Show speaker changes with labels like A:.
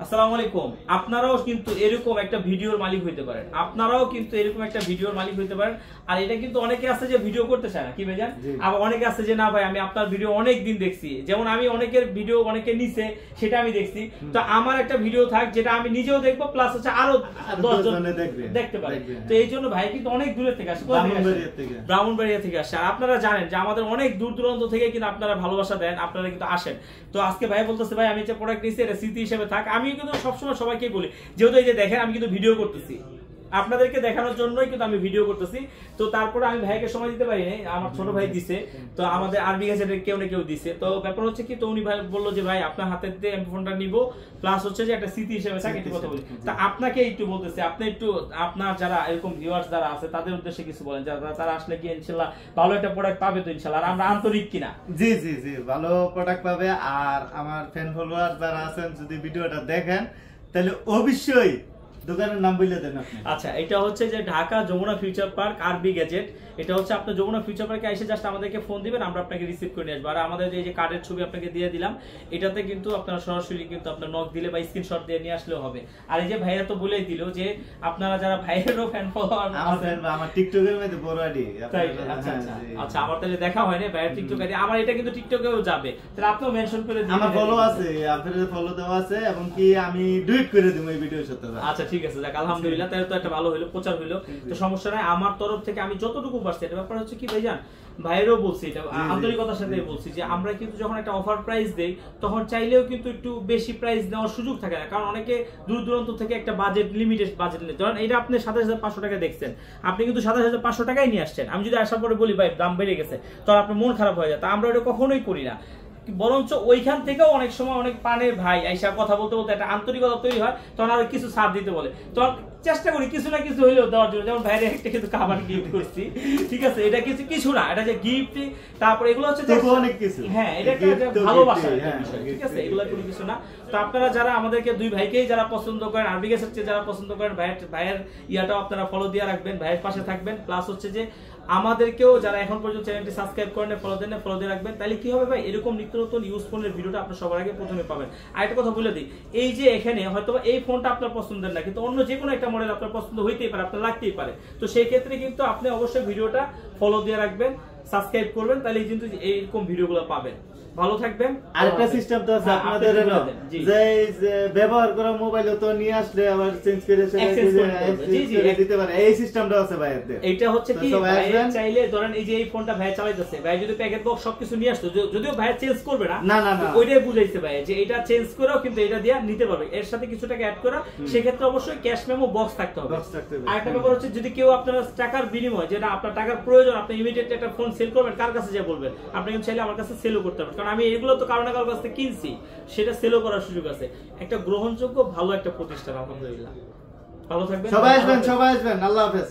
A: আসসালামু আলাইকুম। আপনারাও কিন্তু এরকম একটা ভিডিওর মালিক হইতে পারেন, আর এটা কিন্তু অনেকে আছে যে ভিডিও করতে চায় না, কি ভাইজান? আবার অনেকে আছে যে না ভাই আমি আপনার ভিডিও অনেক দিন দেখছি, যেমন আমি অনেকের ভিডিও অনেকে নিছে সেটা আমি দেখছি, তো আমার একটা ভিডিও থাক যেটা আমি নিজেও দেখবো, প্লাস হচ্ছে আরো 10 জন দেখতে পারে। তো এই জন্য ভাই কিন্তু অনেক দূরের থেকে আসে, ব্রাহ্মণবাড়িয়া থেকে আসে। আর আপনারা জানেন যে আমাদের অনেক দূর দূরান্ত থেকে কিন্তু আপনারা ভালোবাসা দেন, আপনারা কিন্তু আসেন। তো আজকে ভাই বলতেছে ভাই আমি যে প্রোডাক্ট নিয়েছি এটা স্মৃতি হিসেবে থাক। আমি কিন্তু সবসময় সবাইকে বলি, যেহেতু এই যে দেখেন আমি কিন্তু ভিডিও করতেছি, আপনাদেরকে দেখানোর জন্যই কিন্তু আমি ভিডিও করতেছি। তো তারপরে আমি ভাইকে সময় দিতে পারি নাই, আমার ছোট ভাই দিছে, তো আমাদের আরবি গ্যাজেটের কেউ না কেউ দিছে। তো ব্যাপার হচ্ছে কি, তো উনি ভাই বললো যে ভাই আপনার হাতে দিয়ে এমপি ফোনটা নিবো, প্লাস হচ্ছে যে একটা স্মৃতি হিসেবে থাকে, একটু কথা বলি। তা আপনাকে একটু বলতেছি, আপনি একটু আপনার যারা এরকম ভিউয়ার্স যারা আছে তাদের উদ্দেশ্যে কিছু বলেন, যারা তারা আসলে কি ইনশাআল্লাহ ভালো একটা প্রোডাক্ট পাবে তো ইনশাআল্লাহ, আর আমরা আন্তরিক কিনা।
B: জি জি জি, ভালো প্রোডাক্ট পাবে। আর আমার ফ্যান ফলোয়ার যারা আছেন যদি ভিডিওটা দেখেন তাহলে অবশ্যই দোকানের নাম বলে দেন আপনি।
A: আচ্ছা, এটা হচ্ছে যে ঢাকা যমুনা ফিউচার পার্ক আরবি গ্যাজেট। এটা হচ্ছে আপনি যমুনা ফিউচার পার্কে এসে জাস্ট আমাদেরকে ফোন দিবেন, আমরা আপনাকে রিসিভ করে নিয়ে আসবো। আর আমাদের এই যে কার্ডের ছবি আপনাকে দিয়ে দিলাম, এটাতে কিন্তু আপনারা সরাসরি কিন্তু আপনার নক দিলে বা স্ক্রিনশট দিয়ে নিয়ে আসলেও হবে। আর এই যে ভাইয়া তো বলেই দিল যে আপনারা যারা ভাইয়েরও ফ্যান ফলোয়ার,
B: আমার টিকটকের মধ্যে বড় আইডি।
A: আচ্ছা আচ্ছা আচ্ছা, আমার তাহলে দেখা হয় না ভাইয়ের টিকটক আইডি, আমার এটা কিন্তু টিকটকেও যাবে, তাহলে আপনিও মেনশন করে দিন।
B: আমার ফলো আছে, আপনাদের ফলো দেওয়া আছে, এবং কি আমি ডুইট করে দেব এই ভিডিওর সাথে।
A: আচ্ছা ঠিক আছে, যাক আলহামদুলিল্লাহ, তাহলে তো একটা ভালো হলো, প্রচার হলো, তো সমস্যা নাই। আমার তরফ থেকে আমি যতটুকু পারছি, এটা ব্যাপার হচ্ছে কি ভাইজান, ভাইয়েরও বলছি, এটা আন্তরিকতার সাথে বলছি যে আমরা কিন্তু যখন একটা অফার প্রাইস দেই তখন চাইলেও কিন্তু একটু বেশি প্রাইস দেওয়ার সুযোগ থাকে না, কারণ অনেকে দূর দূরান্ত থেকে একটা বাজেট লিমিটেড বাজেট নেই। ধরেন এটা আপনি 27,500 টাকা দেখছেন, আপনি কিন্তু 27,500 টাকাই নিয়ে আসছেন। আমি যদি আসার পরে বলি ভাই দাম বেড়ে গেছে, তখন আপনার মন খারাপ হয়ে যায়। তা আমরা এটা কখনোই করি না, বরঞ্চ ওইখান থেকেও অনেক সময় অনেক পানের ভাই আইসা কথা বলতে বলতে একটা আন্তরিকতা তৈরি হয়, তখন আরো কিছু ছাড় দিতে বলে, তখন চেষ্টা করি কিছু না কিছু হইলেও দেওয়ার জন্য। যেমন ভাইরে একটা কিন্তু খাবার গিফট করছি, ঠিক আছে, এটা কিছু না, এটা যে গিফট, তারপর এগুলো হচ্ছে
B: অনেক কিছু,
A: হ্যাঁ এটা একটা ভালোবাসা, ঠিক আছে, এগুলো কোনো কিছু না। তো আপনারা যারা আমাদেরকে দুই ভাইকেই যারা পছন্দ করেন, আরবি গ্যাজেট যারা পছন্দ করেন, ভাইয়ের ইয়াটাও আপনারা ফলো দিয়ে রাখবেন, ভাইয়ের পাশে থাকবেন, প্লাস হচ্ছে যে আমাদেরকেও যারা এখন পর্যন্ত চ্যানেলটি সাবস্ক্রাইব করেন, ফলো দেন, ফলো দিয়ে রাখবেন। তাহলে কি হবে ভাই, এরকম নিত্য নতুন ইউজফুলের ভিডিওটা আপনারা সবার আগে প্রথমে পাবেন। আর একটা কথা বলে দিই, এই যে এখানে হয়তো এই ফোনটা আপনার পছন্দের না, কিন্তু অন্য যে কোনো একটা মডেল আপনার পছন্দ হইতেই পারে, আপনার লাগতেই পারে। তো সেই ক্ষেত্রে কিন্তু আপনি অবশ্যই ভিডিওটা ফলো দিয়ে রাখবেন, সাবস্ক্রাইব করবেন, তাহলে কিন্তু এইরকম ভিডিওগুলো পাবেন। ভালো থাকবেন।
B: আরেকটা সিস্টেম তো আছে আপনাদের, যে ব্যবহার করা মোবাইলও তো নিয়ে আসলে আবার চেঞ্জ করে দিতে পারে, এই সিস্টেমটা আছে ভাই।
A: এটা হচ্ছে কি, ভাই চাইলে ধরেন এই যে এই ফোনটা ভাই চালাইতেছে, ভাই যদি প্যাকেট বক্স সবকিছু নিয়ে আসতো, যদিও ভাই চেঞ্জ করবে না, ওইটাই বুঝাইছে ভাই যে এটা চেঞ্জ করেও কিন্তু এটা দিয়ে নিতে পারবে, এর সাথে কিছু টাকা অ্যাড করা, সেক্ষেত্রে অবশ্যই ক্যাশ মেমো বক্স থাকতে হবে। আরেকটা ব্যাপার হচ্ছে, যদি কেউ আপনার টাকার বিনিময়, যেটা আপনার টাকার প্রয়োজন, আপনি ইমিডিয়েটলি একটা ফোন সেল করবেন, কার কাছে যা বলবেন, আপনি কিন্তু চাইলে আমার কাছে সেলও করতে পারবেন, কারণ আমি এগুলো তো কারো না কারোর কাছ থেকে কিনছি, সেটা সেলও করার সুযোগ আছে। একটা গ্রহণযোগ্য ভালো একটা প্রতিষ্ঠান, আলহামদুলিল্লাহ। ভালো থাকবেন,
B: সবাই আসবেন, আল্লাহ হাফেজ।